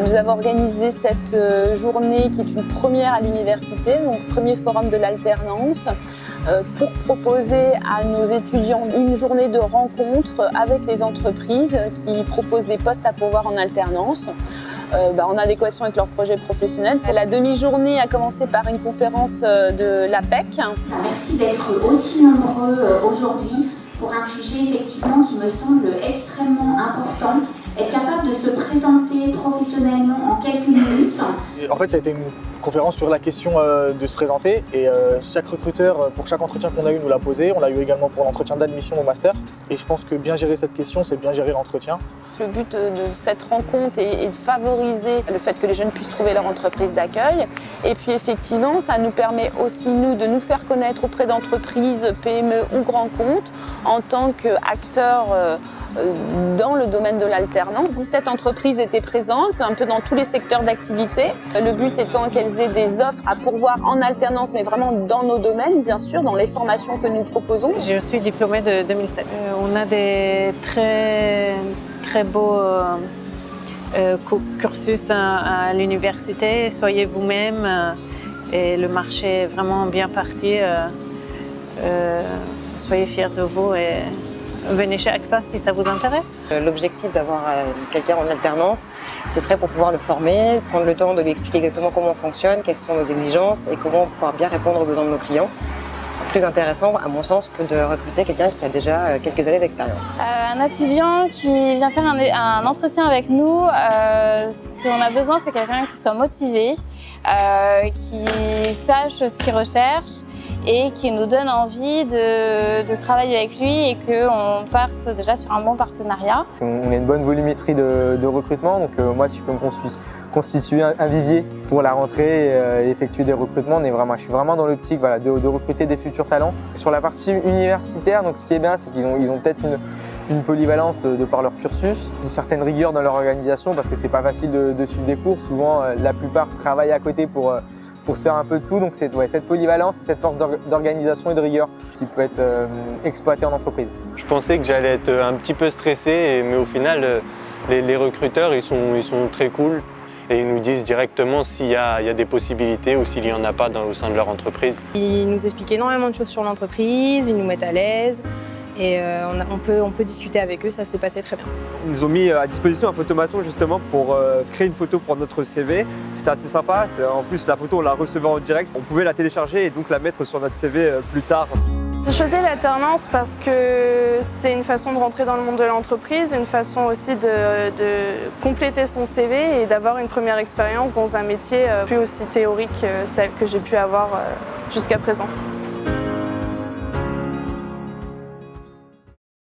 Nous avons organisé cette journée qui est une première à l'université, donc premier forum de l'alternance, pour proposer à nos étudiants une journée de rencontre avec les entreprises qui proposent des postes à pourvoir en alternance. En adéquation avec leur projet professionnel. La demi-journée a commencé par une conférence de l'APEC. Merci d'être aussi nombreux aujourd'hui pour un sujet effectivement qui me semble extrêmement important. Être capable de se présenter professionnellement en quelques minutes. En fait, ça a été une conférence sur la question de se présenter et chaque recruteur, pour chaque entretien qu'on a eu, nous l'a posé. On l'a eu également pour l'entretien d'admission au master. Et je pense que bien gérer cette question, c'est bien gérer l'entretien. Le but de cette rencontre est de favoriser le fait que les jeunes puissent trouver leur entreprise d'accueil. Et puis effectivement, ça nous permet aussi, nous, de nous faire connaître auprès d'entreprises, PME ou grands comptes en tant qu'acteurs dans le domaine de l'alternance. 17 entreprises étaient présentes, un peu dans tous les secteurs d'activité. Le but étant qu'elles aient des offres à pourvoir en alternance, mais vraiment dans nos domaines, bien sûr, dans les formations que nous proposons. Je suis diplômée de 2007. On a des très beaux cursus à l'université. Soyez vous-même et le marché est vraiment bien parti. Soyez fiers de vous et venez chez AXA si ça vous intéresse. L'objectif d'avoir quelqu'un en alternance, ce serait pour pouvoir le former, prendre le temps de lui expliquer exactement comment on fonctionne, quelles sont nos exigences et comment pouvoir bien répondre aux besoins de nos clients. Plus intéressant, à mon sens, que de recruter quelqu'un qui a déjà quelques années d'expérience. Un étudiant qui vient faire un entretien avec nous, ce qu'on a besoin, c'est quelqu'un qui soit motivé, qui sache ce qu'il recherche et qui nous donne envie de travailler avec lui et qu'on parte déjà sur un bon partenariat. On a une bonne volumétrie de recrutement, donc moi si je peux me constituer un vivier pour la rentrée et effectuer des recrutements, je suis vraiment dans l'optique de recruter des futurs talents. Sur la partie universitaire, donc ce qui est bien, c'est qu'ils ont peut-être une polyvalence de par leur cursus, une certaine rigueur dans leur organisation parce que c'est pas facile de suivre des cours. Souvent, la plupart travaillent à côté pour se faire un peu de sous, donc c'est cette polyvalence, cette force d'organisation et de rigueur qui peut être exploitée en entreprise. Je pensais que j'allais être un petit peu stressé, mais au final, les recruteurs, ils sont très cool et ils nous disent directement s'il y a des possibilités ou s'il n'y en a pas au sein de leur entreprise. Ils nous expliquent énormément de choses sur l'entreprise, ils nous mettent à l'aise. Et on peut discuter avec eux, ça s'est passé très bien. Ils nous ont mis à disposition un photomaton justement pour créer une photo pour notre CV. C'était assez sympa, en plus la photo on la recevait en direct, on pouvait la télécharger et donc la mettre sur notre CV plus tard. J'ai choisi l'alternance parce que c'est une façon de rentrer dans le monde de l'entreprise, une façon aussi de compléter son CV et d'avoir une première expérience dans un métier plus aussi théorique que celle que j'ai pu avoir jusqu'à présent.